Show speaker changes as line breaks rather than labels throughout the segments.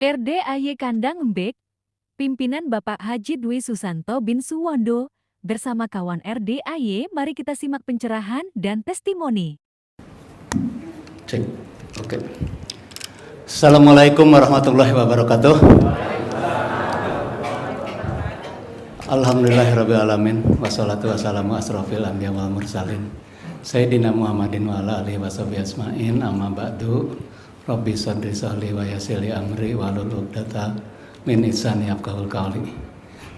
RDAY Kandang Embek, pimpinan Bapak Haji Dwi Susanto bin Suwondo, bersama kawan RDAY, mari kita simak pencerahan dan testimoni.
Cek. Oke. Assalamualaikum warahmatullahi wabarakatuh. Alhamdulillahirrabbilalamin. Wassalatu wassalamu asrofil anbiya wal mursalin Sayyidina Muhammadin wa ala alihi washabihi asma'in. Amma ba'du. Rabbi sadri sahli wa yassirli amri wahlul 'uqdatam min lisani yafqahul qawli.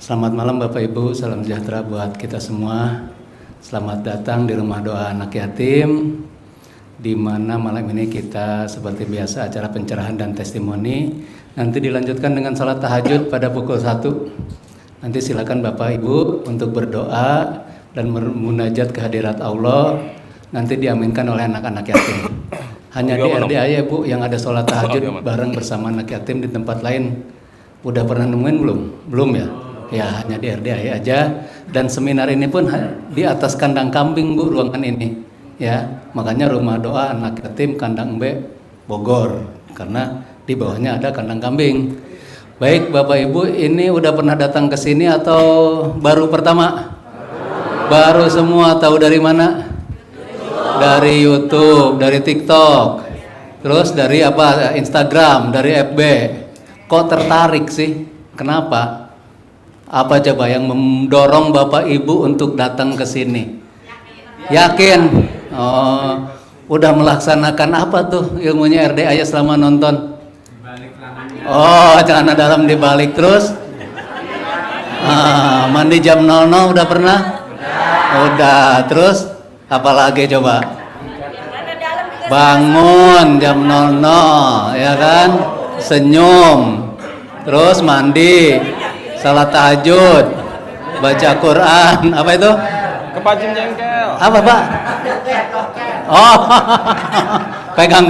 Selamat malam Bapak Ibu, salam sejahtera buat kita semua. Selamat datang di rumah doa anak yatim, di mana malam ini kita seperti biasa acara pencerahan dan testimoni. Nanti dilanjutkan dengan salat tahajud pada pukul 1. Nanti silakan Bapak Ibu untuk berdoa dan munajat kehadirat Allah. Nanti diaminkan oleh anak-anak yatim. Hanya di RDAY Bu yang ada sholat tahajud bareng bersama anak yatim. Di tempat lain udah pernah nemuin belum? Belum ya? Ya hanya di RDAY aja. Dan seminar ini pun di atas kandang kambing Bu, ruangan ini. Ya, makanya rumah doa anak yatim Kandang Embek Bogor, karena di bawahnya ada kandang kambing. Baik Bapak Ibu, ini udah pernah datang ke sini atau baru pertama? Baru semua. Tahu dari mana? Dari YouTube, dari TikTok, terus dari apa? Instagram, dari FB. Kok tertarik sih? Kenapa? Apa coba yang mendorong Bapak Ibu untuk datang ke sini? Yakin? Oh, udah melaksanakan apa tuh ilmunya RDAY selama nonton? Oh, celana dalam dibalik terus. Mandi jam 00 udah pernah? Udah. Terus apalagi coba? Bangun jam 00, ya kan? Senyum. Terus mandi, salat tahajud, baca Quran. Apa itu?
Kepancing jengkel.
Apa Pak? Oh, pegang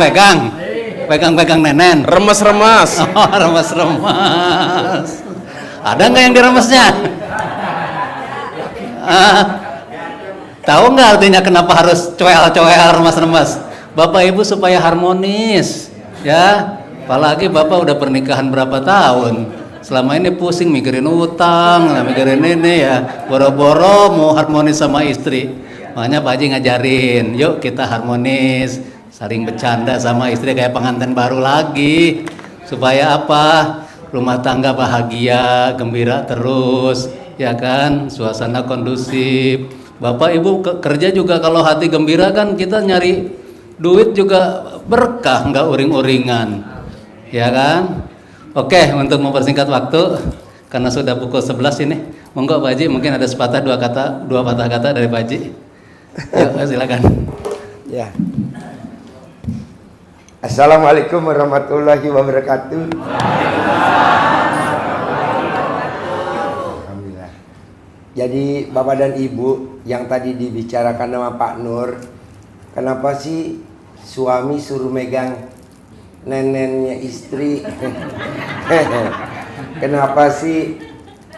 nenen.
Remes-remes.
Oh, remes-remes. Ada nggak yang diremesnya? Tahu nggak artinya kenapa harus coel-coel, remes-remes? Bapak Ibu supaya harmonis, ya. Apalagi Bapak udah pernikahan berapa tahun? Selama ini pusing mikirin utang, mikirin ini ya. Boro-boro mau harmonis sama istri. Makanya Pak Haji ngajarin, yuk kita harmonis, saling bercanda sama istri kayak pengantin baru lagi. Supaya apa? Rumah tangga bahagia, gembira terus, ya kan? Suasana kondusif. Bapak Ibu kerja juga kalau hati gembira kan kita nyari duit juga berkah, nggak uring-uringan, ya kan? Oke, untuk mempersingkat waktu karena sudah pukul 11 ini, monggo Pak Haji mungkin ada dua patah kata dari Pak Haji. Yuk, silakan.
Ya. Assalamualaikum warahmatullahi wabarakatuh. Alhamdulillah. Jadi Bapak dan Ibu yang tadi dibicarakan sama Pak Nur, kenapa sih suami suruh megang nenennya istri? Kenapa sih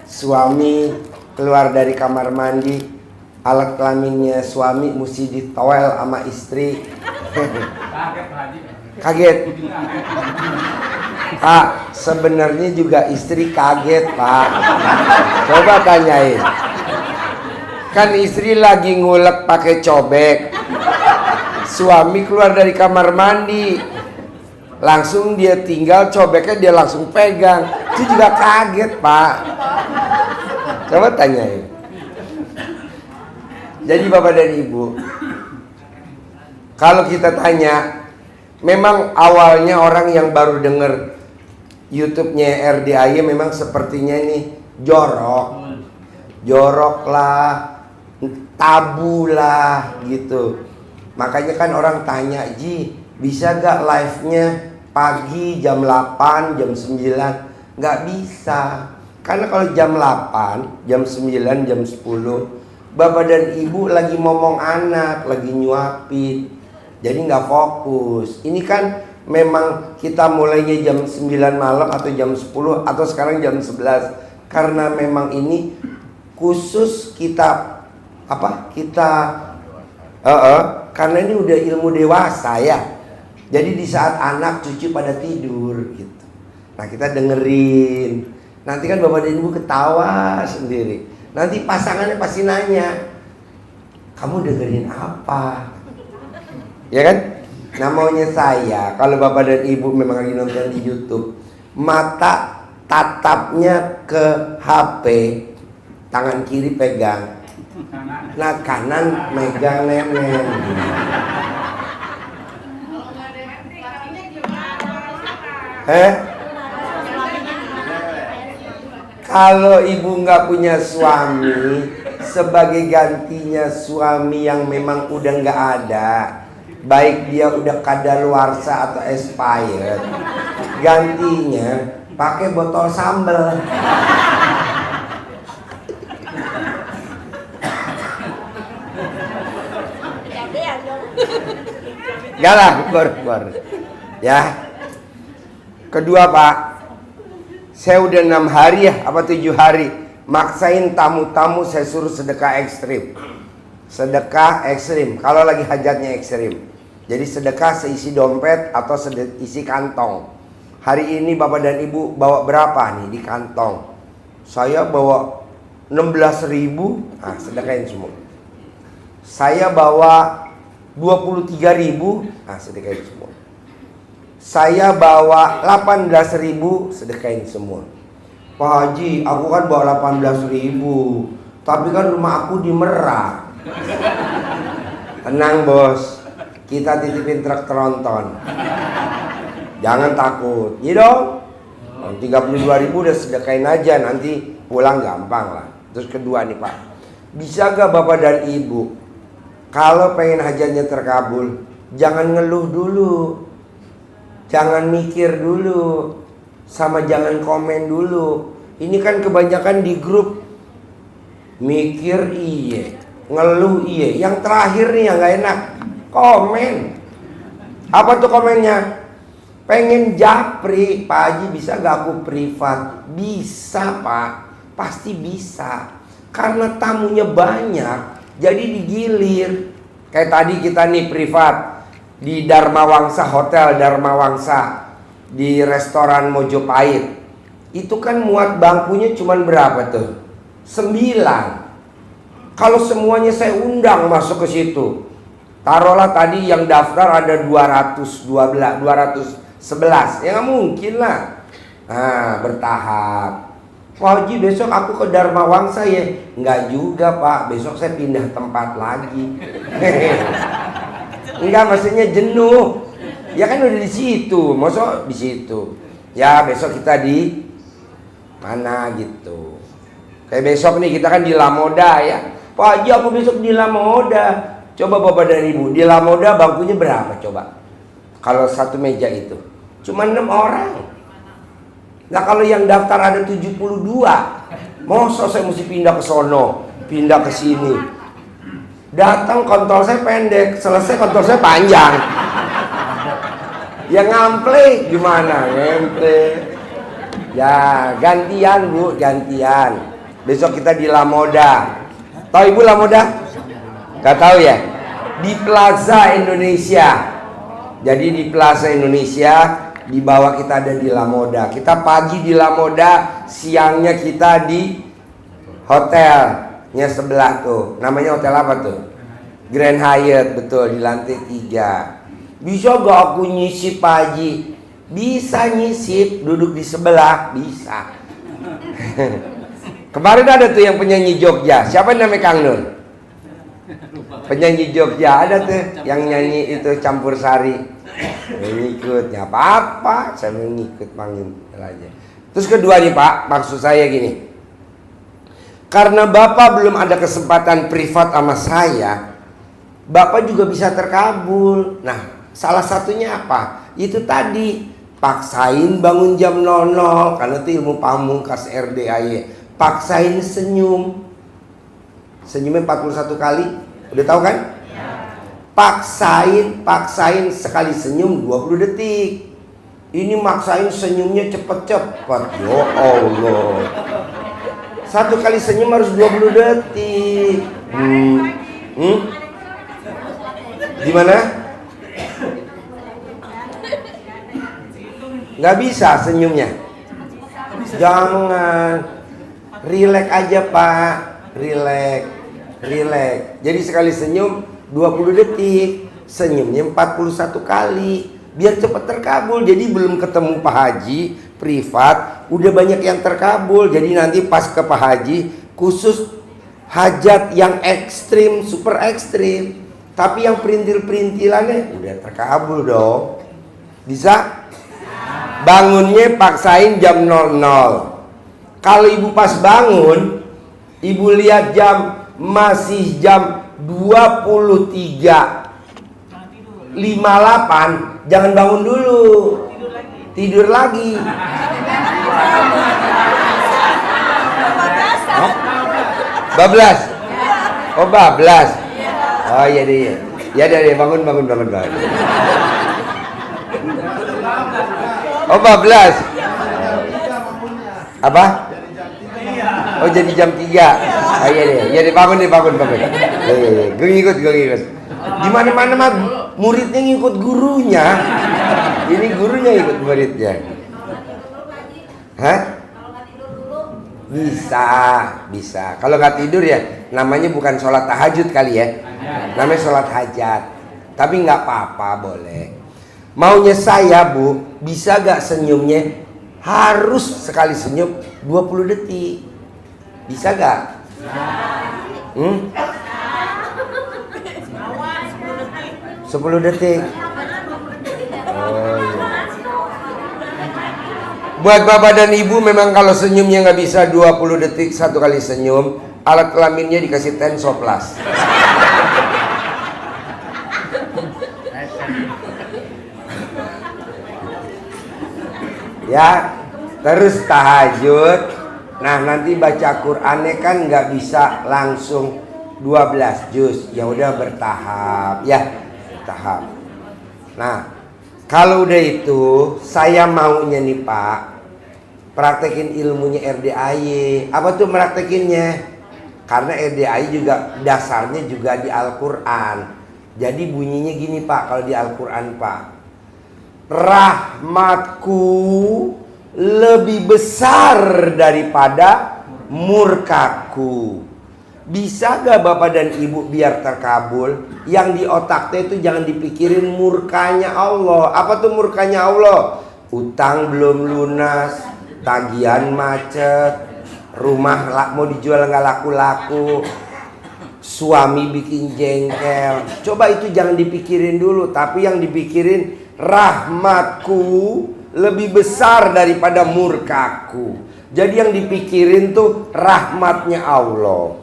suami keluar dari kamar mandi, alat kelaminnya suami mesti ditowel sama istri? Kaget Pak, sebenarnya juga istri kaget Pak. Coba tanyain, kan istri lagi ngulek pakai cobek, suami keluar dari kamar mandi, langsung dia tinggal cobeknya dia langsung pegang, itu juga kaget Pak. Coba tanyain. Jadi Bapak dan Ibu, kalau kita tanya, memang awalnya orang yang baru dengar YouTube-nya RDAY memang sepertinya ini jorok lah, tabu lah gitu. Makanya kan orang tanya, Ji, bisa gak live-nya pagi jam 8, jam 9? Gak bisa. Karena kalau jam 8, jam 9, jam 10, Bapak dan Ibu lagi ngomong anak, lagi nyuapin, jadi nggak fokus. Ini kan memang kita mulainya jam 9 malam atau jam 10 atau sekarang jam 11. Karena memang ini khusus kita karena ini udah ilmu dewasa ya. Jadi di saat anak cucu pada tidur gitu. Nah kita dengerin. Nanti kan bapak dan ibu ketawa sendiri. Nanti pasangannya pasti nanya, kamu dengerin apa? Ya kan? Nah maunya saya, kalau bapak dan ibu memang lagi nonton di YouTube, mata tatapnya ke HP, tangan kiri pegang, nah kanan megang nenek. Kalau ibu nggak punya suami, sebagai gantinya suami yang memang udah nggak ada, baik dia udah kadaluarsa atau expired, gantinya pakai botol sambal. Gak lah, bor. Ya. Kedua Pak, saya udah 6 hari ya, apa 7 hari maksain tamu-tamu saya suruh sedekah ekstrim. Sedekah ekstrim, kalau lagi hajatnya ekstrim. Jadi sedekah seisi dompet atau isi kantong. Hari ini Bapak dan Ibu bawa berapa nih di kantong? Saya bawa 16.000, nah sedekahin semua. Saya bawa 23.000, nah sedekahin semua. Saya bawa 18.000, sedekahin semua. Pak Haji, aku kan bawa 18.000, tapi kan rumah aku di Merak. Tenang bos, kita titipin truk tronton. Jangan takut, iya dong. 32.000 udah sedekahin aja, nanti pulang gampang lah. Terus kedua nih Pak, bisa gak Bapak dan Ibu, kalau pengen hajatnya terkabul, jangan ngeluh dulu, jangan mikir dulu, sama jangan komen dulu. Ini kan kebanyakan di grup mikir iye, ngeluh iye. Yang terakhir nih yang gak enak, komen. Apa tuh komennya? Pengen japri, Pak Haji bisa gak aku privat? Bisa Pak, pasti bisa. Karena tamunya banyak, jadi digilir. Kayak tadi kita nih privat di Dharma Wangsa, Hotel Dharma Wangsa, di restoran Mojopahit. Itu kan muat bangkunya cuman berapa tuh? 9. Kalau semuanya saya undang masuk ke situ, taruhlah tadi yang daftar ada 211, ya nggak mungkin lah. Nah bertahap. Pak Haji besok aku ke Dharma Wangsa ya? Nggak juga Pak, besok saya pindah tempat lagi. Enggak, maksudnya jenuh. Ya kan udah di situ, masa di situ. Ya besok kita di mana gitu. Kayak besok nih kita kan di Lamoda ya. Pak Haji aku besok di Lamoda. Coba Bapak dan Ibu, di Lamoda bangkunya berapa coba? Kalau satu meja itu cuma 6 orang. Nah kalau yang daftar ada 72, masa saya mesti pindah ke sono, pindah ke sini. Datang kontol saya pendek, selesai kontol saya panjang. Ya ngample gimana? Ngample. Ya gantian Bu, gantian. Besok kita di Lamoda. Tahu Ibu Lamoda? Gak tahu ya? Di Plaza Indonesia. Jadi di Plaza Indonesia, di bawah kita ada di Lamoda. Kita pagi di Lamoda, siangnya kita di hotelnya sebelah tuh. Namanya hotel apa tuh? Grand Hyatt, betul, di lantai 3. Bisa gak aku nyisip Pak Haji? Bisa nyisip, duduk di sebelah, bisa. Kemarin ada tuh yang penyanyi Jogja. Siapa namanya Kang Nur? Penyanyi Jogja ada tuh yang nyanyi itu Campur Sari. Ngikut, ya apa-apa, saya mengikut panggil aja. Terus kedua nih Pak, maksud saya gini. Karena Bapak belum ada kesempatan privat sama saya, Bapak juga bisa terkabul. Nah, salah satunya apa? Itu tadi, paksain bangun jam 00, karena itu ilmu pamungkas RDAY. Paksain senyum. Senyumnya 41 kali. Udah tahu kan? Paksain sekali senyum 20 detik. Ini maksain senyumnya cepet-cepet. Ya Allah. Satu kali senyum harus 20 detik. Gimana? Nggak bisa senyumnya. Jangan. Rileks aja Pak. Rileks. Jadi sekali senyum 20 detik. Senyumnya 41 kali. Biar cepat terkabul. Jadi belum ketemu Pak Haji privat, udah banyak yang terkabul. Jadi nanti pas ke Pak Haji khusus hajat yang ekstrim, super ekstrim. Tapi yang perintil-perintilannya udah terkabul dong. Bisa? Bangunnya paksain jam 00. Kalau ibu pas bangun, ibu lihat jam masih jam 23.58, jangan bangun dulu. Tidur lagi. Hah? Bablas. Oh, bablas. Oh iya deh. Ya deh, bangun. Oh, bablas. Apa? Oh, jadi jam 3. Oh iya deh. Ya deh, bangun. Iya. Gue ngikut. Di mana-mana mah muridnya ngikut gurunya. Ini gurunya ikut muridnya. Hah? Bisa. Kalau nggak tidur ya, namanya bukan sholat tahajud kali ya. Namanya sholat hajat. Tapi nggak apa-apa, boleh. Maunya saya Bu, bisa gak senyumnya harus sekali senyum 20 detik? Bisa gak? 10 detik. Oh, iya. Buat bapak dan ibu memang kalau senyumnya nggak bisa 20 detik satu kali senyum, alat kelaminnya dikasih Tensoplas. Ya, terus tahajud. Nah, nanti baca Qur'annya kan nggak bisa langsung 12 juz. Ya udah bertahap ya, bertahap. Nah, kalau udah itu saya maunya nih Pak, praktekin ilmunya RDAY. Apa tuh praktekinnya? Karena RDAY juga dasarnya juga di Al-Qur'an. Jadi bunyinya gini Pak, kalau di Al-Qur'an Pak. Rahmatku lebih besar daripada murkaku. Bisa gak bapak dan ibu biar terkabul? Yang di otaknya itu jangan dipikirin murkanya Allah. Apa tuh murkanya Allah? Utang belum lunas, tagihan macet, rumah mau dijual gak laku-laku, suami bikin jengkel. Coba itu jangan dipikirin dulu. Tapi yang dipikirin, rahmatku lebih besar daripada murkaku. Jadi yang dipikirin tuh rahmatnya Allah.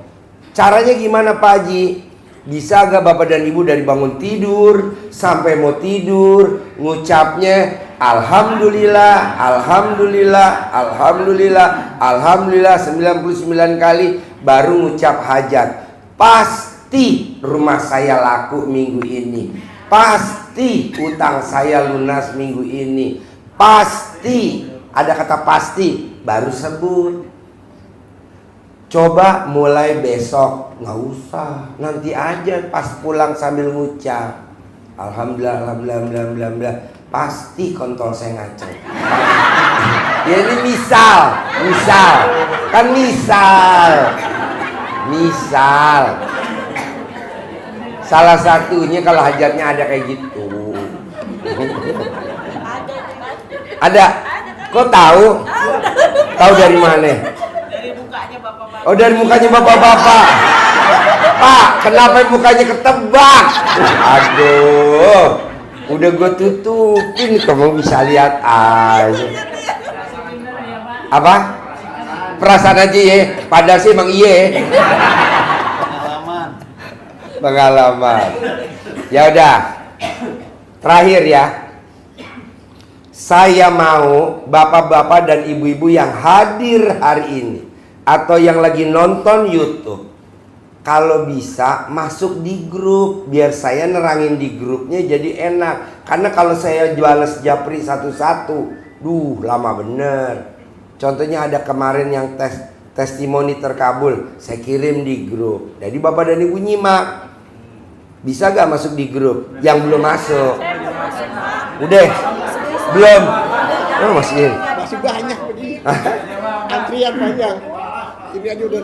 Caranya gimana Pak Haji? Bisa gak bapak dan ibu dari bangun tidur sampai mau tidur ngucapnya Alhamdulillah, Alhamdulillah, Alhamdulillah, Alhamdulillah 99 kali baru ngucap hajat. Pasti rumah saya laku minggu ini. Pasti utang saya lunas minggu ini. Pasti, ada kata pasti, baru sebut. Coba mulai besok, nggak usah, nanti aja pas pulang sambil ngucap Alhamdulillah, Alhamdulillah, Alhamdulillah, Alhamdulillah. Pasti kontol saya ngaceng. Ya ini misal, kan misal. Salah satunya kalau hajatnya ada kayak gitu. Ada. Kok tahu? Tahu dari mana?
Dari mukanya bapak-bapak.
Oh, dari mukanya bapak-bapak. Pak, kenapa mukanya ketebak? Aduh, udah gue tutupin, kamu bisa lihat aja. Apa? Perasaan aja ya, padahal sih emang iya. Pengalaman. Ya udah. Terakhir ya. Saya mau bapak-bapak dan ibu-ibu yang hadir hari ini atau yang lagi nonton YouTube, kalau bisa masuk di grup biar saya nerangin di grupnya jadi enak. Karena kalau saya jualan japri satu-satu, lama bener. Contohnya ada kemarin yang testimoni terkabul, saya kirim di grup. Jadi bapak dan ibu nyimak. Bisa gak masuk di grup? Yang belum masuk. Udah? Belum? Oh, masih banyak begini.
Antrian panjang. Ini aja udah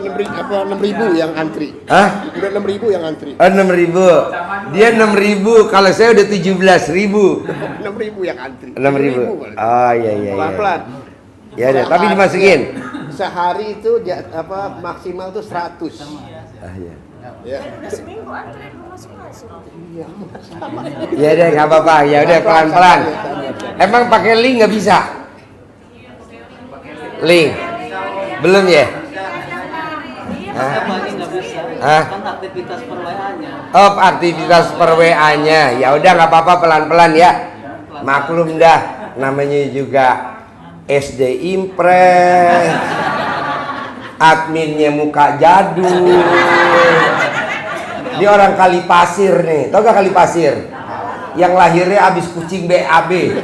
6.000 yang antri.
Hah?
Udah 6.000 yang antri.
Oh, 6.000. Dia 6.000. Kalau saya udah 17.000.
6.000 yang antri.
6.000. Oh iya iya.
Pelan-pelan.
Ya deh, tapi dimasukin.
Sehari itu maksimal tuh 100.
Ah iya.
Ya.
Seminggu antri masuk-masuk.
Ya deh, nggak apa-apa. Ya udah pelan-pelan. Emang pakai link nggak bisa? Link. Belum ya?
Kan aktivitas per WA-nya.
Oh, aktivitas per WA-nya. Ya udah nggak apa-apa, pelan-pelan ya. Maklum dah, namanya juga SD Impres. Adminnya muka jadul. Ini orang Kalipasir nih. Tau gak Kalipasir? Yang lahirnya abis kucing BAB.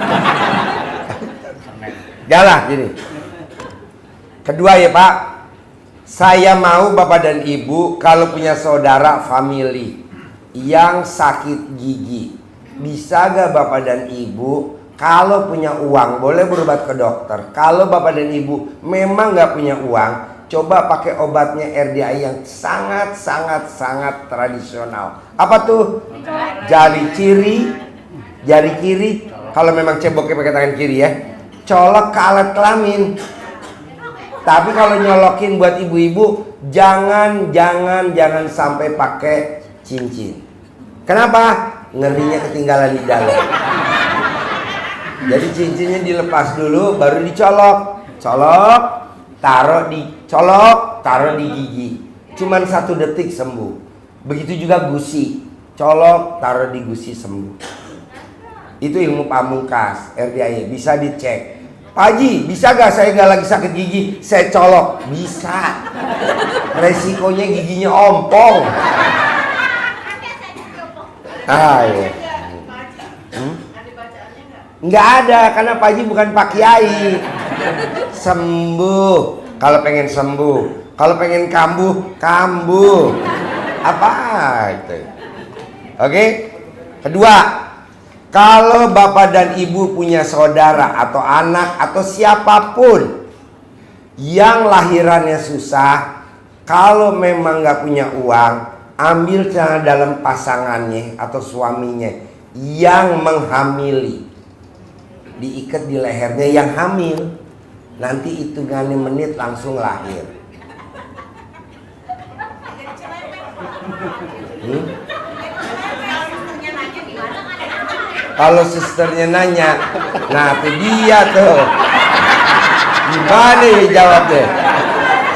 Galah gini. Kedua ya Pak, saya mau Bapak dan Ibu kalau punya saudara family yang sakit gigi, bisa gak Bapak dan Ibu kalau punya uang boleh berobat ke dokter. Kalau Bapak dan Ibu memang gak punya uang, coba pakai obatnya RDI yang sangat tradisional. Apa tuh? Jari kiri, kalau memang ceboknya pakai tangan kiri ya, colok ke alat kelamin. Tapi kalau nyolokin buat ibu-ibu, jangan sampai pakai cincin. Kenapa? Ngerinya ketinggalan di dalam. Jadi cincinnya dilepas dulu, baru dicolok. Taruh di gigi. Cuman 1 detik sembuh. Begitu juga gusi. Colok, taruh di gusi, sembuh. Itu ilmu pamungkas RDI, bisa dicek. Pak Haji, bisa gak saya gak lagi sakit gigi, saya colok? Bisa. Resikonya giginya ompong. Iya. Nggak ada, karena Pak Haji bukan Pak Kiai. Sembuh. Kalau pengen sembuh. Kalau pengen kambuh. Apa itu? Oke? Kedua, kalau Bapak dan Ibu punya saudara atau anak atau siapapun yang lahirannya susah, kalau memang nggak punya uang, ambil celana dalam pasangannya atau suaminya yang menghamili, diikat di lehernya yang hamil, nanti hitungannya menit langsung lahir. Kalau susternya nanya, nah itu dia tuh. Gimana ya jawabnya?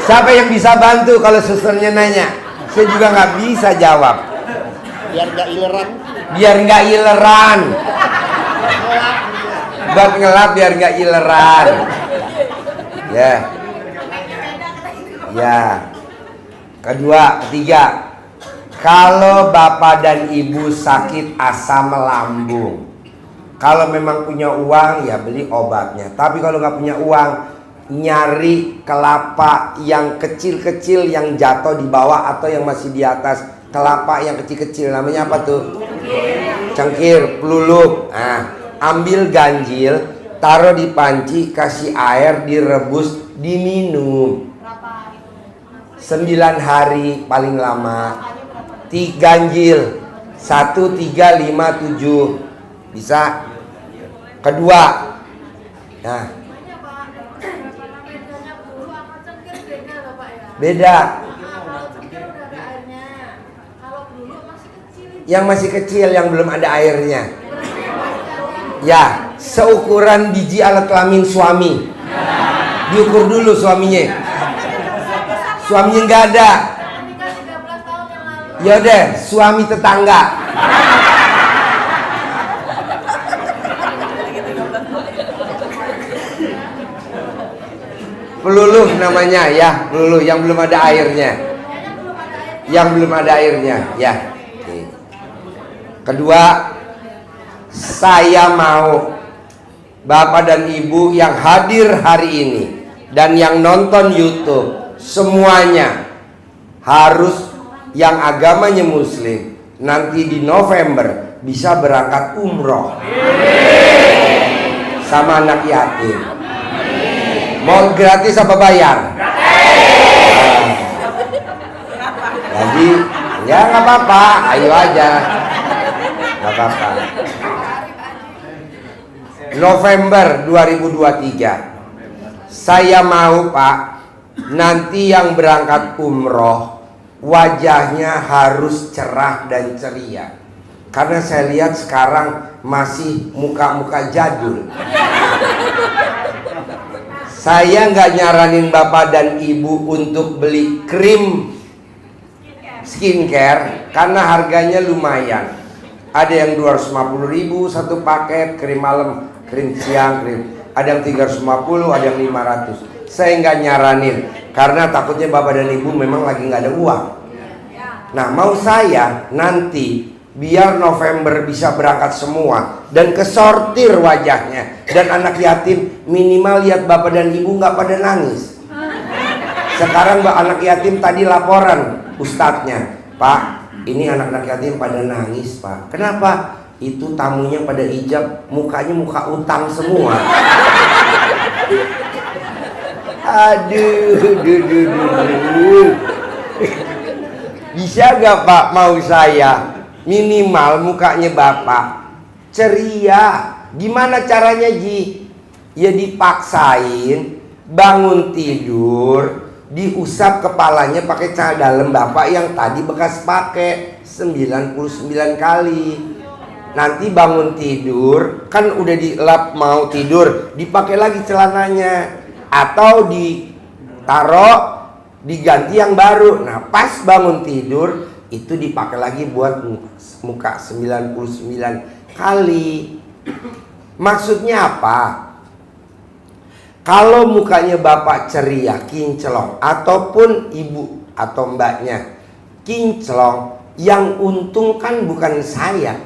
Siapa yang bisa bantu kalau susternya nanya? Saya juga nggak bisa jawab.
Biar nggak ileran.
Buat ngelap biar nggak ileran. Ya. Kedua, ketiga. Kalau Bapak dan Ibu sakit asam lambung, kalau memang punya uang ya beli obatnya. Tapi kalau nggak punya uang, nyari kelapa yang kecil-kecil yang jatuh di bawah atau yang masih di atas. Kelapa yang kecil-kecil namanya apa tuh? Cengkir, pelulup. Nah, ambil ganjil, taruh di panci, kasih air, direbus, diminum. 9 hari paling lama. Ganjil 1, 3, 5, 7 bisa. Kedua, nah beda. Yang masih kecil yang belum ada airnya. Ya, seukuran biji alat kelamin suami. Diukur dulu suaminya. Suaminya nggak ada. Ya deh, suami tetangga. Peluluh namanya ya, peluluh yang belum ada airnya. Ya. Oke. Kedua, saya mau Bapak dan Ibu yang hadir hari ini dan yang nonton YouTube semuanya harus yang agamanya Muslim nanti di November bisa berangkat umroh sama anak yatim. Mau gratis apa bayar? Jadi ya nggak apa-apa, ayo aja, nggak apa-apa. November 2023, saya mau Pak, nanti yang berangkat umroh wajahnya harus cerah dan ceria. Karena saya lihat sekarang masih muka-muka jadul. Saya nggak nyaranin Bapak dan Ibu untuk beli krim skincare karena harganya lumayan. Ada yang 250.000 satu paket krim malam, krim siang, krim. Ada yang 350, ada yang 500. Saya nggak nyaranin karena takutnya Bapak dan Ibu memang lagi nggak ada uang. Nah, mau saya nanti biar November bisa berangkat semua dan kesortir wajahnya, dan anak yatim minimal lihat Bapak dan Ibu nggak pada nangis. Sekarang anak yatim tadi laporan ustadznya, Pak, ini anak-anak yatim pada nangis Pak. Kenapa? Itu tamunya pada hijab, mukanya muka utang semua. Aduh, bisa gak Pak, mau saya minimal mukanya Bapak ceria. Gimana caranya Ji? Ya dipaksain bangun tidur, diusap kepalanya pakai celana dalam Bapak yang tadi bekas pakai 99 kali. Nanti bangun tidur, kan udah dilap mau tidur, dipakai lagi celananya. Atau ditaruh, diganti yang baru. Nah pas bangun tidur, itu dipakai lagi buat muka 99 kali. Maksudnya apa? Kalau mukanya Bapak ceria, kinclong, ataupun ibu atau mbaknya kinclong, yang untung kan bukan saya.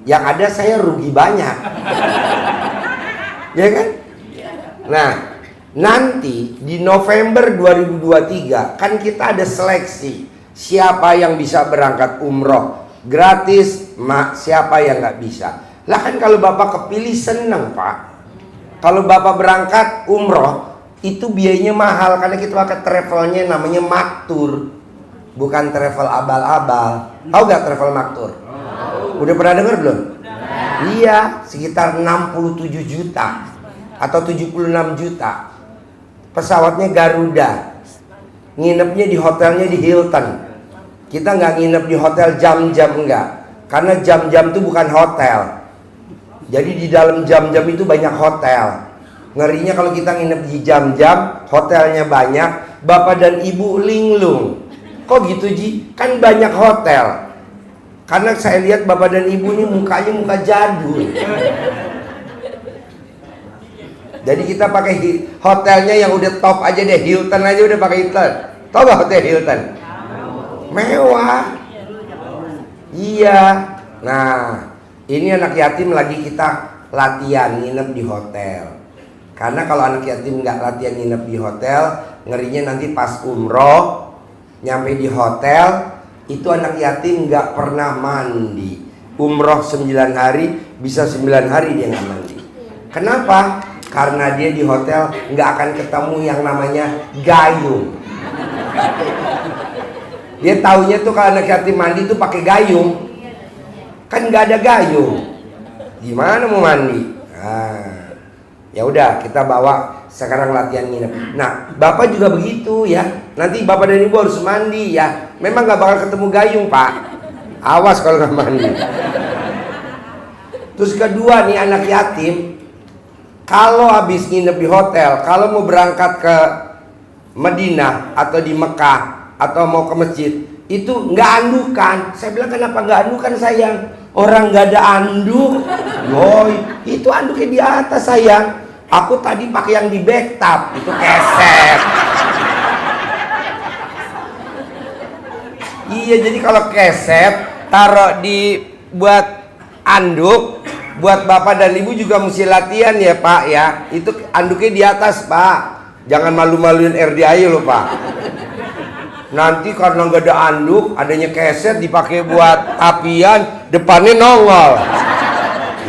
Yang ada saya rugi banyak. Ya kan? Nah, nanti di November 2023 kan kita ada seleksi siapa yang bisa berangkat umroh gratis, siapa yang nggak bisa. Lah kan kalau Bapak kepilih seneng Pak. Kalau Bapak berangkat umroh itu biayanya mahal karena kita pakai travelnya namanya maktur, bukan travel abal-abal. Tahu gak travel maktur? Udah pernah dengar belum? Iya, sekitar 67 juta atau 76 juta. Pesawatnya Garuda, nginepnya di hotelnya di Hilton. Kita nggak nginep di hotel jam-jam, enggak, karena jam-jam itu bukan hotel. Jadi di dalam jam-jam itu banyak hotel. Ngerinya kalau kita nginep di jam-jam, hotelnya banyak, Bapak dan Ibu linglung. Kok gitu Ji? Kan banyak hotel. Karena saya lihat Bapak dan Ibu ini mukanya muka jadul. Jadi kita pakai hotelnya yang udah top aja deh, Hilton aja udah pakai Hilton. Tahu gak hotel Hilton? Mewah. Iya. Nah, ini anak yatim lagi kita latihan nginep di hotel. Karena kalau anak yatim nggak latihan nginep di hotel, ngerinya nanti pas umroh nyampe di hotel itu anak yatim nggak pernah mandi. Umroh 9 hari, bisa 9 hari dia nggak mandi. Kenapa? Karena dia di hotel nggak akan ketemu yang namanya gayung. Dia taunya tuh kalau anak yatim mandi tuh pakai gayung. Kan nggak ada gayung, gimana mau mandi? Nah, ya udah kita bawa sekarang latihan nginep. Nah, Bapak juga begitu ya. Nanti Bapak dan Ibu harus mandi ya. Memang nggak bakal ketemu gayung Pak. Awas kalau nggak mandi. Terus kedua nih anak yatim, kalau habis nginep di hotel, kalau mau berangkat ke Madinah atau di Mekah atau mau ke masjid, itu nggak andukan. Saya bilang kenapa nggak andukan sayang? Orang nggak ada anduk. Boy, itu anduknya di atas sayang. Aku tadi pakai yang di backtub, itu keset. Iya, jadi kalau keset taruh di buat anduk, buat Bapak dan Ibu juga mesti latihan ya Pak ya. Itu anduknya di atas Pak. Jangan malu-maluin RDI loh Pak. Nanti karena nggak ada anduk, adanya keset dipakai buat apian, depannya nongol.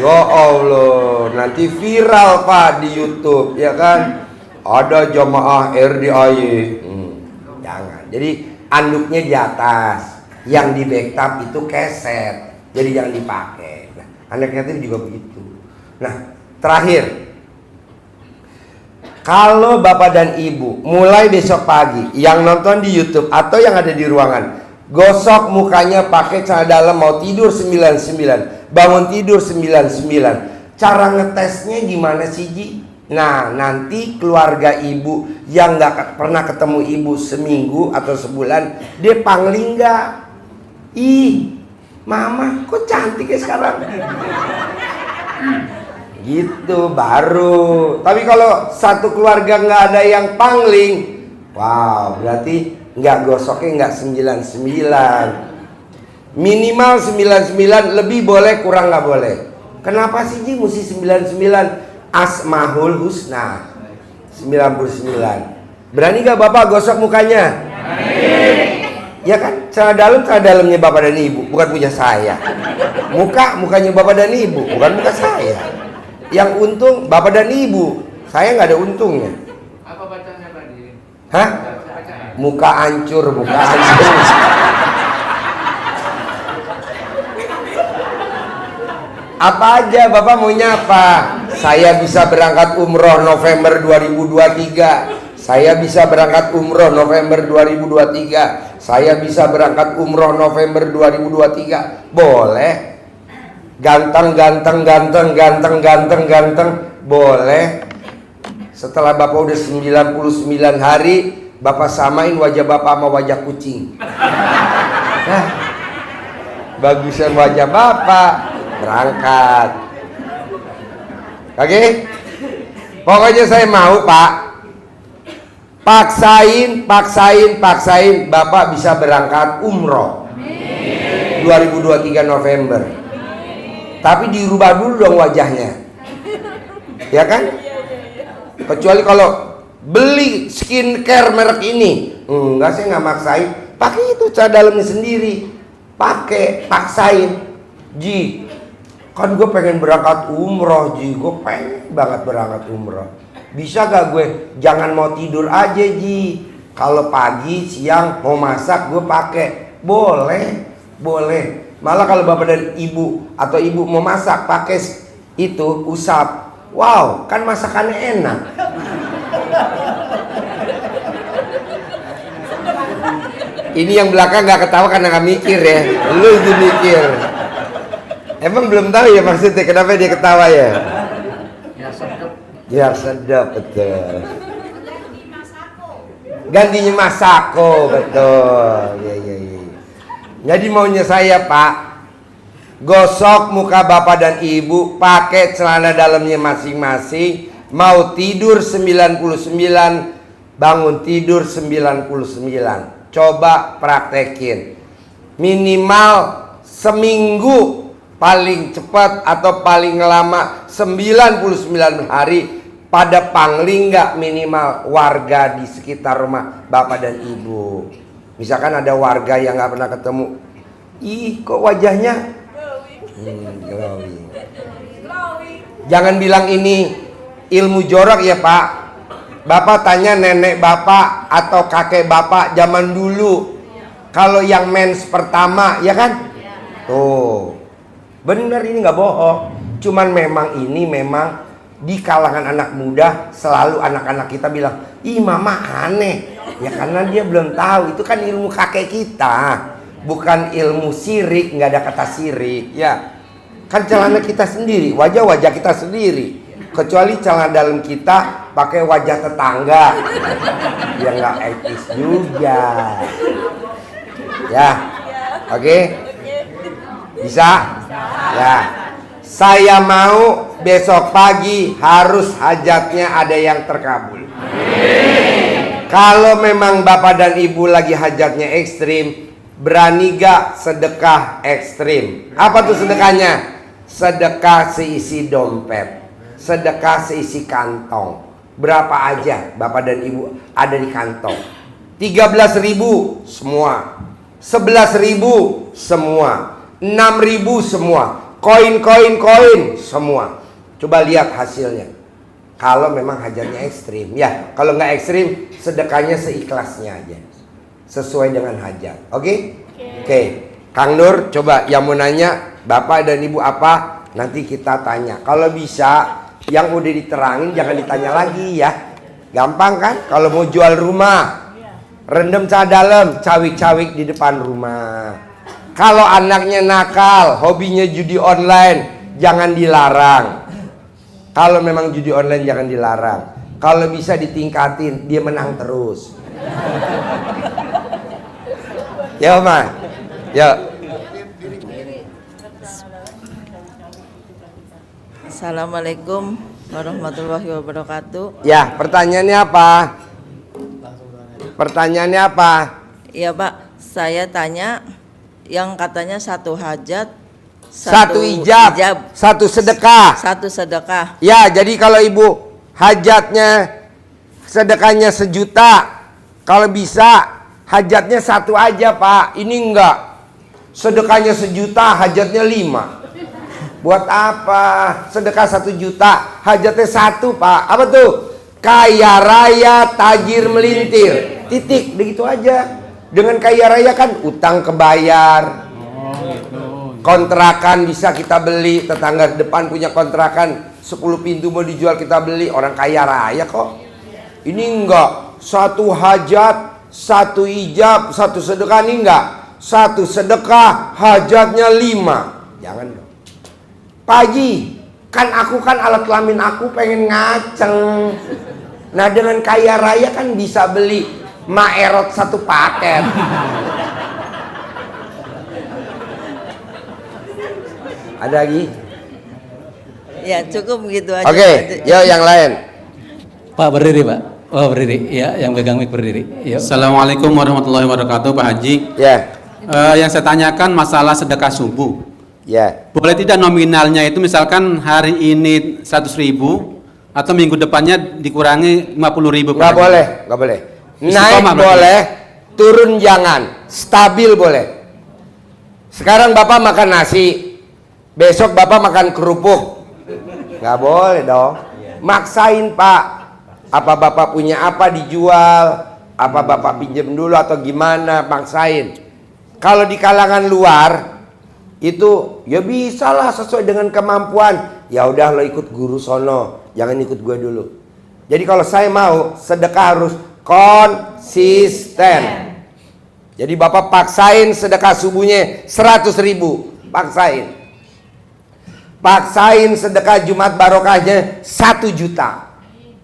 Ya Allah, nanti viral Pak di YouTube, ya kan? ada jamaah RDAY. Jangan. Jadi anduknya di atas, yang di backup itu keset. Jadi jangan dipakai. Nah, anak yatim juga begitu. Nah, terakhir, kalau bapak dan ibu mulai besok pagi yang nonton di YouTube atau yang ada di ruangan, gosok mukanya pakai celana dalam, mau tidur 99, bangun tidur 99. Cara ngetesnya gimana sih, Ji? Nah, nanti keluarga ibu yang gak pernah ketemu ibu seminggu atau sebulan, dia pangling gak? Ih, mama kok cantik ya sekarang? Gitu baru. Tapi kalau satu keluarga nggak ada yang pangling, wow, berarti nggak gosoknya nggak 99. Minimal 99, lebih boleh, kurang nggak boleh. Kenapa sih, Ji mesti 99? Asmaul Husna 99. Berani gak bapak gosok mukanya? Ya kan, celana dalamnya bapak dan ibu, bukan punya saya. Mukanya bapak dan ibu, bukan muka saya. Yang untung bapak dan ibu, saya nggak ada untungnya.
Apa bacanya tadi?
Hah? Muka hancur, muka hancur. Apa aja bapak maunya apa? Saya bisa berangkat umroh November 2023. Saya bisa berangkat umroh November 2023. Saya bisa berangkat umroh November 2023. Boleh. Ganteng, boleh. Setelah bapak udah 99 hari, bapak samain wajah bapak sama wajah kucing. Nah, bagusan wajah bapak, berangkat. Oke? Pokoknya saya mau, Pak. Paksain, bapak bisa berangkat umroh 2023 November. Tapi dirubah dulu dong wajahnya, ya kan? Kecuali kalau beli skincare merek ini, enggak, saya nggak maksain. Pakai itu cara dalamnya sendiri, paksain. Ji, kan gue pengen berangkat umroh, Ji, gue pengen banget berangkat umroh. Bisa gak gue jangan mau tidur aja, Ji? Kalau pagi, siang mau masak gue pakai, boleh. Malah kalau bapak dan ibu atau ibu mau masak pakai itu usap, wow, kan masakannya enak. Ini yang belakang nggak ketawa karena nggak mikir ya, lu itu mikir. Emang belum tahu ya maksudnya kenapa dia ketawa ya? Biar sedap, betul. Gantinya Masako, betul. Iya. Jadi maunya saya, Pak, gosok muka bapak dan ibu, pakai celana dalamnya masing-masing, mau tidur 99, bangun tidur 99. Coba praktekin. Minimal seminggu, paling cepat atau paling lama 99 hari, pada pangling nggak minimal warga di sekitar rumah bapak dan ibu. Misalkan ada warga yang nggak pernah ketemu, ih kok wajahnya glowing. Jangan bilang ini ilmu jorok ya, Pak. Bapak tanya nenek bapak atau kakek bapak zaman dulu, kalau yang mens pertama, ya kan? Tuh, bener, ini nggak bohong. Cuman memang di kalangan anak muda selalu anak-anak kita bilang, ih mama aneh. Ya karena dia belum tahu, itu kan ilmu kakek kita, bukan ilmu sirik, nggak ada kata sirik, ya. Kan celana kita sendiri, wajah kita sendiri. Kecuali celana dalam kita pakai wajah tetangga, ya nggak etis juga. Ya, oke? Bisa? Ya. Saya mau besok pagi harus hajatnya ada yang terkabul. Kalau memang bapak dan ibu lagi hajatnya ekstrim, berani gak sedekah ekstrim? Apa tuh sedekahnya? Sedekah seisi dompet, sedekah seisi kantong. Berapa aja bapak dan ibu ada di kantong? 13.000 semua, 11.000 semua, 6.000 semua, koin semua. Coba lihat hasilnya. Kalau memang hajatnya ekstrim, ya. Kalau nggak ekstrim, sedekahnya seikhlasnya aja, sesuai dengan hajat. Oke? Oke. Kang Nur, coba yang mau nanya, Bapak dan Ibu apa? Nanti kita tanya. Kalau bisa, yang udah diterangin jangan ditanya lagi ya. Gampang kan? Kalau mau jual rumah, rendem cah dalam, cawik-cawik di depan rumah. Kalau anaknya nakal, hobinya judi online, jangan dilarang. Kalau memang judi online jangan dilarang. Kalau bisa ditingkatin, dia menang terus. Ya, Oma. Ya.
Assalamualaikum warahmatullahi wabarakatuh.
Ya, pertanyaannya apa? Pertanyaannya apa?
Iya Pak, saya tanya yang katanya satu hajat,
Satu ijab, satu sedekah.
satu sedekah.
Ya, jadi kalau ibu hajatnya sedekahnya 1 juta, kalau bisa hajatnya 1 aja Pak. Ini enggak, sedekahnya 1 juta, hajatnya 5. Buat apa? Sedekah 1 juta, hajatnya 1 Pak. Apa tuh? Kaya raya tajir melintir. Titik, begitu aja. Dengan kaya raya kan utang kebayar. Kontrakan bisa kita beli, tetangga depan punya kontrakan 10 pintu mau dijual kita beli, orang kaya raya kok. Ini enggak, 1 hajat, 1 ijab, 1 sedekah. Ini enggak, 1 sedekah hajatnya 5. Jangan dong Pak Haji, kan aku kan alat kelamin aku pengen ngaceng. Nah dengan kaya raya kan bisa beli Maerot 1 paket. Ada lagi?
Ya cukup begitu aja.
Oke, yuk yang lain.
Pak berdiri Pak. Oh berdiri, ya yang pegang mic berdiri. Yuk.
Assalamualaikum warahmatullahi wabarakatuh Pak Haji.
Ya,
Yang saya tanyakan masalah sedekah subuh.
ya.
Boleh tidak nominalnya itu misalkan hari ini 100.000 atau minggu depannya dikurangi 50.000?
Nggak boleh, nggak boleh. Naik
Istiqomah berarti.
boleh, turun jangan. Stabil boleh. Sekarang Bapak makan nasi, besok Bapak makan kerupuk. Nggak boleh dong. Maksain Pak. Apa Bapak punya apa dijual? Apa Bapak pinjam dulu atau gimana? Maksain. Kalau di kalangan luar itu ya bisa lah sesuai dengan kemampuan. Ya udah lo ikut guru sono, jangan ikut gue dulu. Jadi kalau saya mau sedekah harus konsisten. Jadi Bapak paksain sedekah subuhnya 100.000, paksain. Paksain sedekah Jumat barokahnya 1 juta.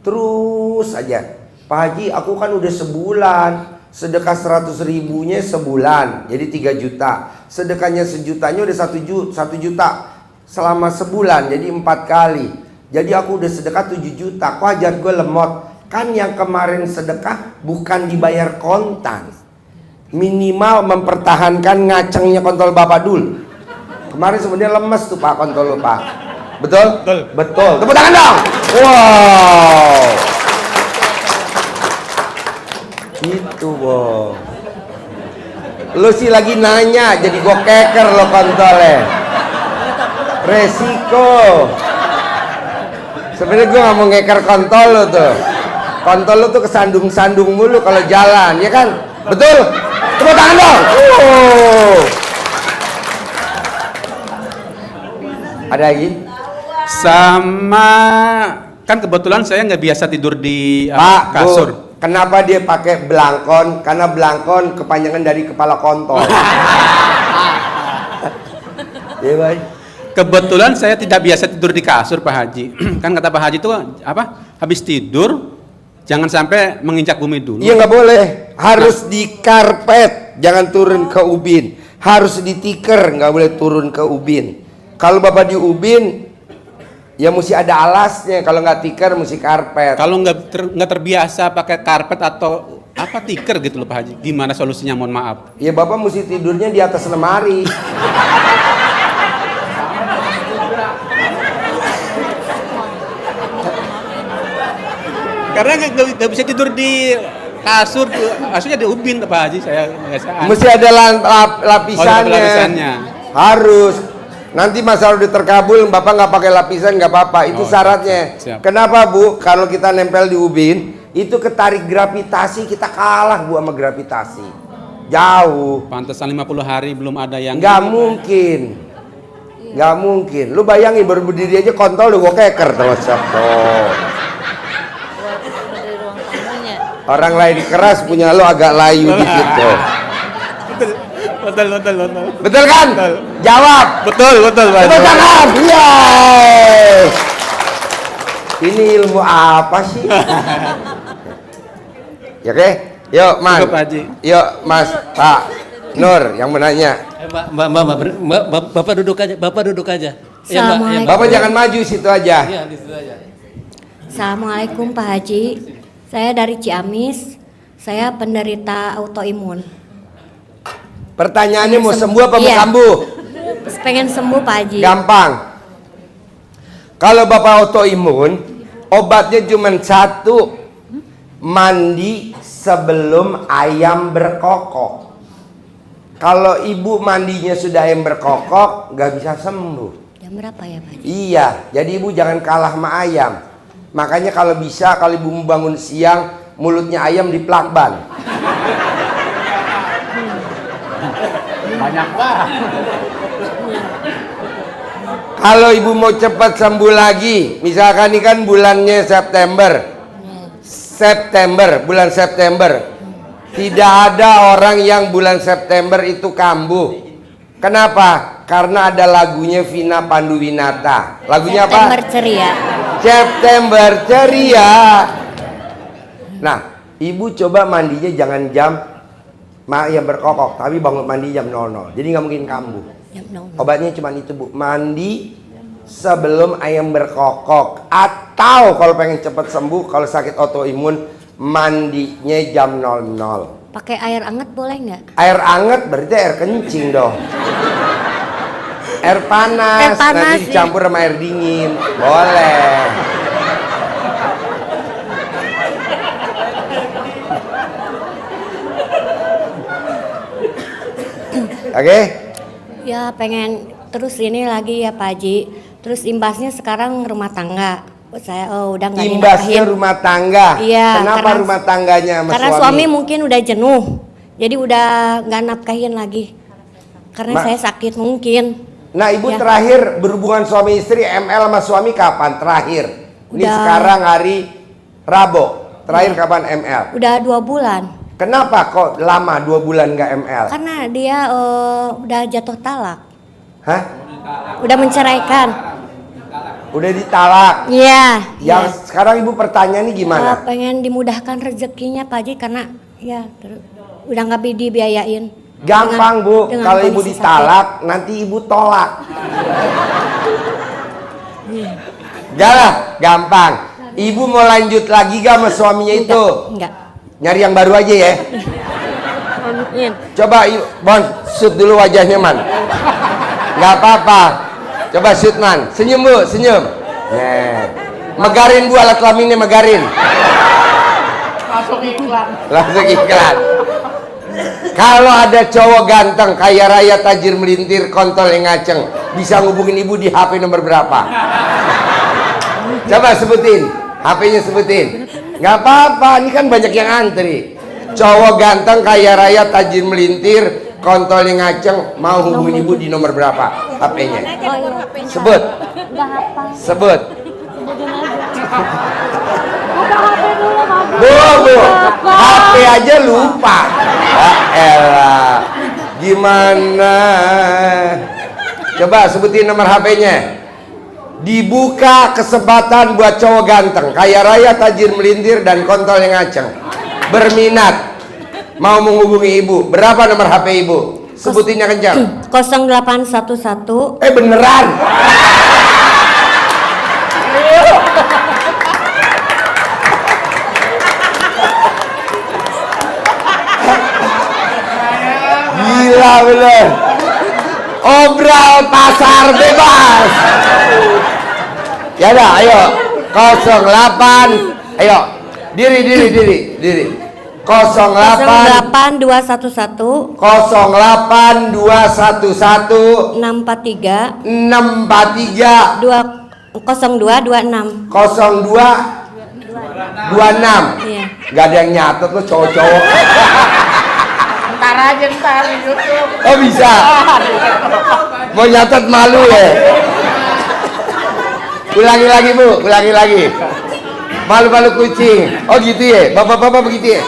Terus aja. Pak Haji, aku kan udah sebulan sedekah 100.000-nya sebulan, jadi 3 juta. Sedekahnya 1 jutanya udah 1 juta selama sebulan, jadi 4 kali. Jadi aku udah sedekah 7 juta. Kok hajat gue lemot? Kan yang kemarin sedekah bukan dibayar kontan, minimal mempertahankan ngacengnya kontol Bapak dulu. Kemarin sebenarnya lemes tuh Pak kontol lo Pak. Betul? Betul. Tepuk tangan dong. Wow. Gitu boh. Lu sih lagi nanya, jadi gue keker lo kontolnya. Resiko. Sebenarnya gue gak mau ngeker kontol lo tuh. Kontol lo tuh kesandung-sandung mulu kalau jalan, ya kan? Betul? Tepuk tangan dong. Ada lagi?
Sama kan kebetulan saya nggak biasa tidur di
Pak,
kasur.
Bu, kenapa dia pakai belangkon? Karena belangkon kepanjangan dari kepala kontol. Ya, Pak.
Kebetulan saya tidak biasa tidur di kasur Pak Haji. Kan kata Pak Haji itu apa? Habis tidur jangan sampai menginjak bumi dulu.
Iya nggak boleh. Harus di karpet, jangan turun ke ubin. Harus di tikar, nggak boleh turun ke ubin. Kalau Bapak di ubin, ya mesti ada alasnya. Kalau nggak tikar, mesti karpet.
Kalau nggak terbiasa pakai karpet atau apa tikar gitu loh Pak Haji. Gimana solusinya? Mohon maaf.
Ya Bapak mesti tidurnya di atas lemari.
Karena nggak bisa tidur di kasur, maksudnya di ubin Pak Haji saya biasaan.
Mesti ada lapisannya.
lapisannya.
Harus. Nanti masalah udah terkabul, Bapak nggak pakai lapisan nggak apa-apa. Itu
Oh,
syaratnya.
siap.
Kenapa Bu? Kalau kita nempel di ubin, itu ketarik gravitasi, kita kalah Bu sama gravitasi. Jauh.
Pantesan 50 hari belum ada yang
Nggak mungkin. Nggak mungkin. Lu bayangin baru berdiri aja kontol lu gua keker tuh.
Dari ruang tamunya.
Orang lain keras, punya lu agak layu dikit tuh.
Betul.
Betul kan?
Betul.
Jawab.
Betul, Pak.
Tepuk tangan. Yeay. Ini ilmu apa sih? Ya, oke. Yuk, Mas.
Cukup, Pak Haji.
Yuk, Mas. Pak Nur yang menanya.
Bapak duduk aja, Bapak duduk aja. Ya, Mbak, ya,
Bapak jangan maju situ aja.
Iya, di situ aja.
Assalamualaikum Pak Haji, saya dari Ciamis, saya penderita autoimun.
Pertanyaannya mau sembuh apa mau
Iya.
kambuh?
Pengen sembuh Pak Haji.
Gampang. Kalau Bapak autoimun, obatnya cuma satu. Mandi sebelum ayam berkokok. Kalau ibu mandinya sudah ayam berkokok, nggak bisa sembuh.
Jam berapa ya Pak Haji?
Iya, jadi ibu jangan kalah sama ayam. Makanya kalau bisa, kalau ibu mau bangun siang, mulutnya ayam diplakban.
Banyak banget.
Kalau ibu mau cepat sembuh lagi, misalkan ini kan bulannya bulan September. Tidak ada orang yang bulan September itu kambuh. Kenapa? Karena ada lagunya Vina Panduwinata. Lagunya apa?
September ceria.
September ceria. Nah, ibu coba mandinya jangan jam yang berkokok, tapi bangun mandi jam 00. Jadi nggak mungkin kambuh.
Jam 00.
Obatnya cuma itu Bu, mandi sebelum ayam berkokok. Atau kalau pengen cepat sembuh, kalau sakit autoimun, mandinya jam 00.
Pakai air hangat boleh nggak?
Air anget berarti air kencing dong. Air panas,
Air panas,
nanti dicampur sama air dingin. Boleh. Oke?
Ya pengen terus ini lagi ya Pak Haji. Terus imbasnya sekarang rumah tangga. Saya udah nggak
Imbasnya
dinafkahin.
rumah tangga.
Iya,
Kenapa
karena-
rumah tangganya sama
Karena suami mungkin udah jenuh. Jadi udah nggak nafkahin lagi. Karena
Ma-
saya sakit mungkin.
Nah, ibu
Ya.
terakhir berhubungan suami istri ML sama suami kapan? Terakhir. Ini
Udah.
sekarang hari Rabu. Terakhir kapan ML?
Udah 2 bulan.
Kenapa kok lama 2 bulan nggak ML?
Karena dia udah jatuh talak.
Hah?
Udah menceraikan.
Udah ditalak.
Iya.
Yang sekarang ibu pertanyaannya gimana?
Pengen dimudahkan rezekinya Pak Haji karena ya udah nggak dibiayain.
Gampang Bu,
dengan
kalau ibu
kondisi
ditalak nanti ibu tolak. Gak lah, gampang. Ibu mau lanjut lagi gak sama suaminya itu?
Enggak.
Nyari yang baru aja ya.
Amin.
Coba Bon, shoot dulu wajahnya Man. Gak apa-apa. Coba shoot Man. Senyum Bu, senyum. Nah. Megarin Bu, alat kelaminnya megarin. Langsung iklan. Kalau ada cowok ganteng, kaya raya, tajir melintir, kontol yang ngaceng, bisa ngubungin ibu di HP nomor berapa? Coba sebutin, HP-nya sebutin. Nggak apa-apa, ini kan banyak yang antri. Cowok ganteng, kaya raya, tajir melintir, kontol yang ngaceng, mau hubungin ibu di nomor berapa? HP-nya. Sebut. Sebut. Bu, HP aja lupa. Ya elah. Gimana? Coba sebutin nomor HP-nya. Dibuka kesempatan buat cowok ganteng, kaya raya, tajir melintir, dan kontol yang ngaceng. Berminat mau menghubungi ibu. Berapa nomor HP ibu? Sebutinnya kencang.
0811.
Beneran. Gila bener. Obral pasar bebas. Ya dah, ayo. 08. Ayo. Diri. 08
08 211
08 211
643
643
02 26.
02 26.
Iya.
Gak ada yang nyatet lo cowok-cowok.
Ntar aja ntar di YouTube.
Oh bisa. Mau nyatet malu ya. Ulangi lagi Bu, ulangi lagi. Malu-malu kucing. Oh gitu ya, bapak-bapak begitu ya.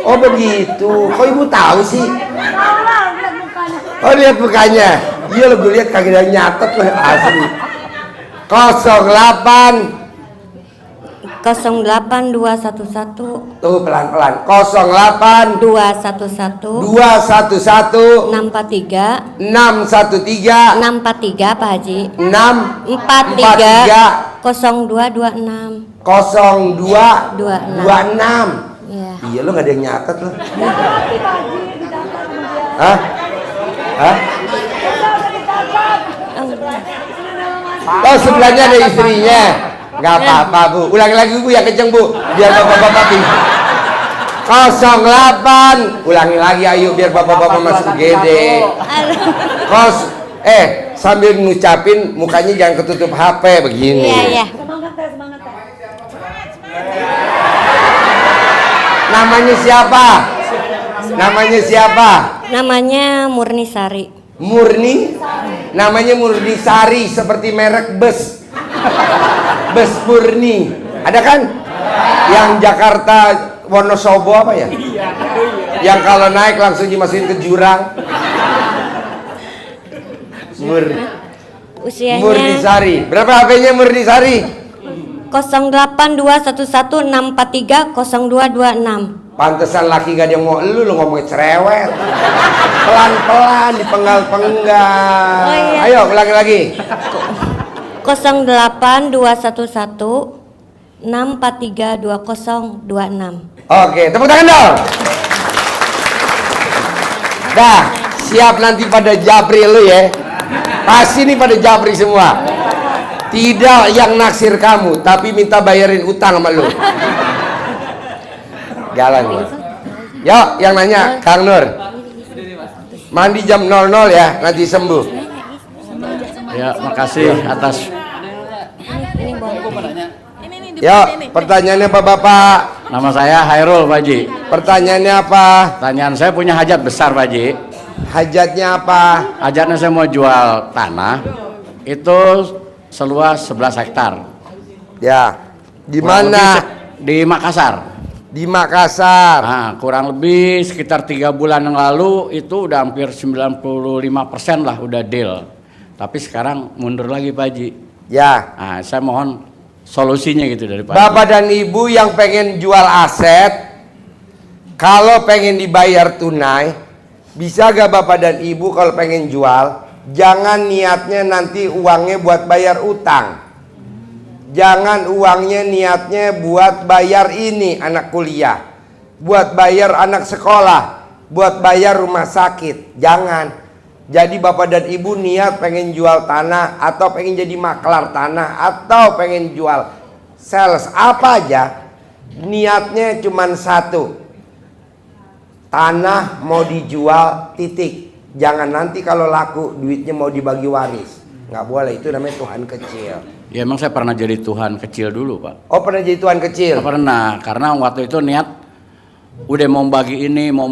Oh begitu. Kok ibu tahu sih? Oh lihat mukanya. Iya lo gue lihat kagak ada yang nyatet lo asli. 08
08 211
tuh pelan-pelan 08
211
211
643
613
643 Pak Haji.
643
0226.
02 26.
Iya.
Iya lo gak ada yang nyatet lo. Hah? Hah? Oh sebelahnya ada istrinya. Gak apa-apa Bu. Ulangi lagi Bu yang kenceng Bu. Biar bapak-bapak bingung. 08. Ulangi lagi ayo biar bapak-bapak masuk gede. Sambil ngucapin mukanya jangan ketutup HP begini.
Iya.
Namanya siapa? Namanya siapa?
Namanya Murni Sari.
Murni? Namanya Murni Sari seperti merek bus. Bus Murni. Ada kan? Yang Jakarta Wonosobo apa ya? Yang kalau naik langsung dimasukin ke jurang.
Usianya
Murni Sari. Berapa HP-nya Murni Sari?
0821130226.
Pantesan laki gak ada yang mau lu ngomongnya cerewet. Pelan-pelan dipenggal-penggal.
Oh, iya.
Ayo ulangi lagi.
08 211 643 2026.
Oke, tepuk tangan dong. Dah, siap nanti pada japri lu ya. Pasti nih pada japri semua. Tidak yang naksir kamu, tapi minta bayarin utang sama lu. Jalan gua. Yuk, yang nanya Kang Nur. Mandi jam 00 ya, nanti sembuh.
Ya, makasih atas.
Yuk, pertanyaannya apa Bapak?
Nama saya Hairul, Pak Haji.
Pertanyaannya apa?
Pertanyaan saya punya hajat besar, Pak Haji.
Hajatnya apa?
Hajatnya saya mau jual tanah. Itu seluas 11 hektar.
Ya. Di
Kurang
mana?
lebih di Makassar.
Di Makassar.
Nah, kurang lebih sekitar 3 bulan yang lalu itu udah hampir 95% lah udah deal. Tapi sekarang mundur lagi Pak Haji.
Ya.
Nah, saya mohon solusinya gitu dari Pak
Bapak
Haji.
dan Ibu yang pengen jual aset, kalau pengen dibayar tunai, bisa gak Bapak dan Ibu kalau pengen jual, jangan niatnya nanti uangnya buat bayar utang. Jangan uangnya niatnya buat bayar ini anak kuliah, buat bayar anak sekolah, buat bayar rumah sakit. Jangan. Jadi Bapak dan Ibu niat pengen jual tanah, atau pengen jadi maklar tanah, atau pengen jual sales apa aja, niatnya cuma satu. Tanah mau dijual, titik. Jangan nanti kalau laku duitnya mau dibagi waris. Nggak boleh, itu namanya Tuhan kecil.
Ya emang saya pernah jadi Tuhan kecil dulu Pak.
Oh pernah jadi Tuhan kecil?
Pernah, karena waktu itu niat udah mau bagi ini, mau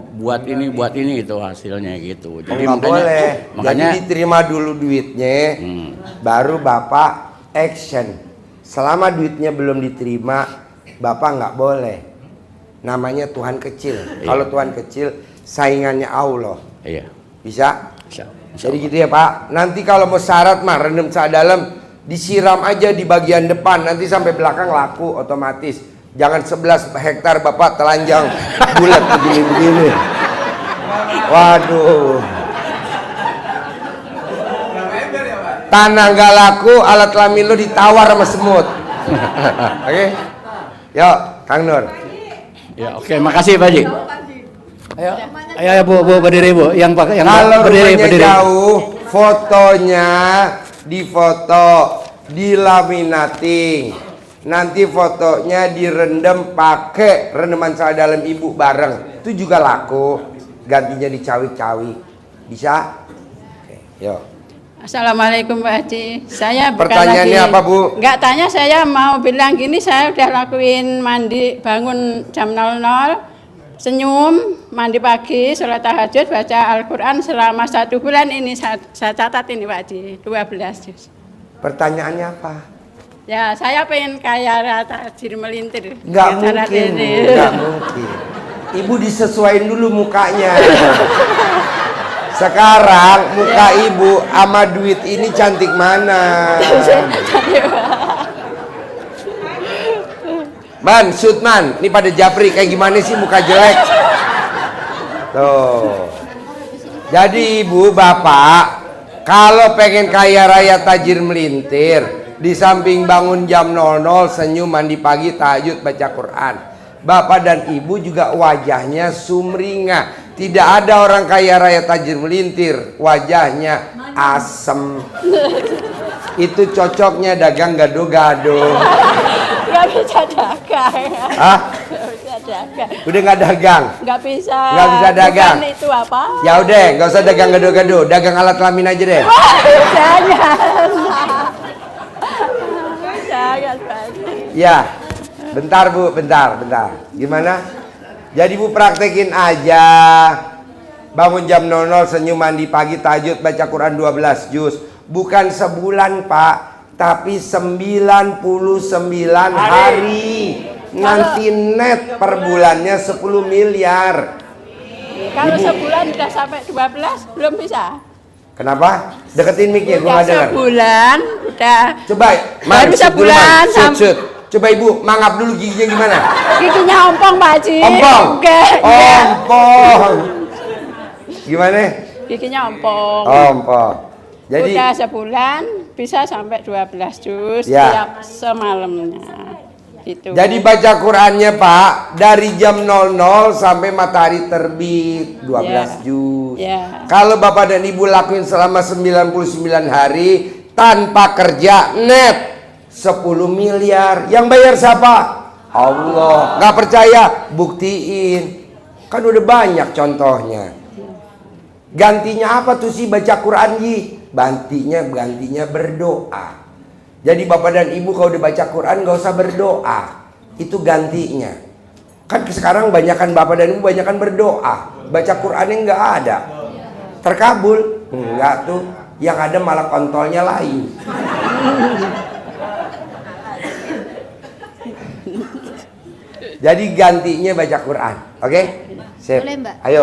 buat ini itu hasilnya gitu. Jadi
nggak boleh.
Makanya
jadi diterima dulu duitnya, baru Bapak action. Selama duitnya belum diterima, Bapak nggak boleh. Namanya Tuhan kecil.
Iya.
Kalau Tuhan kecil, saingannya Allah.
Iya.
Bisa?
Bisa.
Jadi gitu ya Pak. Nanti kalau mau syarat mah rendam dalam, disiram aja di bagian depan, nanti sampai belakang laku otomatis. Jangan 11 hektar Bapak telanjang bulat begini-begini. Waduh. Tanah nggak laku, alat kelamin lu ditawar sama semut. Oke? Yuk, Kang Nur.
Ya, oke, makasih Pak Haji.
Ayo Bu berdiri Bu. Yang
Kalau
berdiri.
rumahnya jauh, fotonya difoto, dilaminating. nanti fotonya direndam pakai rendaman salah dalam ibu bareng. Itu juga laku. Gantinya dicawik-cawik. Bisa? Oke, yuk.
Assalamualaikum Pak Haji. Saya bukan
Pertanyaannya
lagi,
apa, Bu?
Nggak tanya, saya mau bilang gini, saya udah lakuin mandi bangun jam 00, senyum, mandi pagi, sholat tahajud, baca Al-Quran selama 1 bulan ini. Saya catat ini Pak Haji, 12 juz.
Pertanyaannya apa?
Ya, saya pengen kaya tajir melintir.
Nggak
Cara
mungkin, Bu.
ini.
Nggak mungkin. Ibu disesuaiin dulu mukanya. Sekarang muka ibu sama duit ini cantik mana? Man, Sudman, ini pada japri kayak gimana sih muka jelek? Tuh. Jadi ibu, bapak, kalau pengen kaya raya tajir melintir, di samping bangun jam 00, senyum, mandi pagi, tahajud, baca Quran, bapak dan ibu juga wajahnya sumringah. Tidak ada orang kaya raya tajir melintir wajahnya asem. Itu cocoknya dagang gado-gado.
Nggak bisa dagang.
Hah?
Nggak bisa dagang.
Udah nggak dagang?
Nggak bisa.
Nggak bisa dagang.
Bukan itu apa?
Ya udah, nggak usah dagang gado-gado, dagang alat kelamin aja deh.
Jangan. Jangan Pak.
Ya, bentar Bu, bentar. Gimana? Jadi Bu praktekin aja. Bangun jam 00, senyum, mandi pagi, tahajud, baca Quran 12 juz. Bukan sebulan Pak, tapi 99 hari. Nanti net per bulannya 10 miliar.
Kalau
Ibu.
sebulan udah sampai 12, belum bisa.
Kenapa? Deketin mic-nya, gue
Udah
nggak dengar.
sebulan, udah.
Coba,
Baru
shoot dulu,
sebulan
Man. Shoot. Coba Ibu, mangap dulu giginya gimana?
Giginya ompong Pak Haji.
Ompong?
Enggak. Iya.
Ompong. Gimana?
Giginya ompong.
Ompong. Jadi,
Udah sebulan, bisa sampai 12 juz
Ya.
tiap semalamnya. Gitu.
jadi baca Qurannya Pak, dari jam 00 sampai matahari terbit, 12
Ya.
juz.
Ya.
Kalau Bapak dan Ibu lakuin selama 99 hari, tanpa kerja, net 10 miliar. Yang bayar siapa? Allah. Nggak percaya? Buktiin. Kan udah banyak contohnya. Gantinya apa tuh sih baca Quran Ji? Gantinya berdoa. Jadi Bapak dan Ibu kalau udah baca Quran nggak usah berdoa. Itu gantinya. Kan sekarang banyakan Bapak dan Ibu banyakan berdoa. Baca Qurannya nggak ada. Terkabul? Enggak tuh. Yang ada malah kontolnya lain. Jadi gantinya baca Quran. Oke? Sip.
Boleh, Mbak.
Ayo.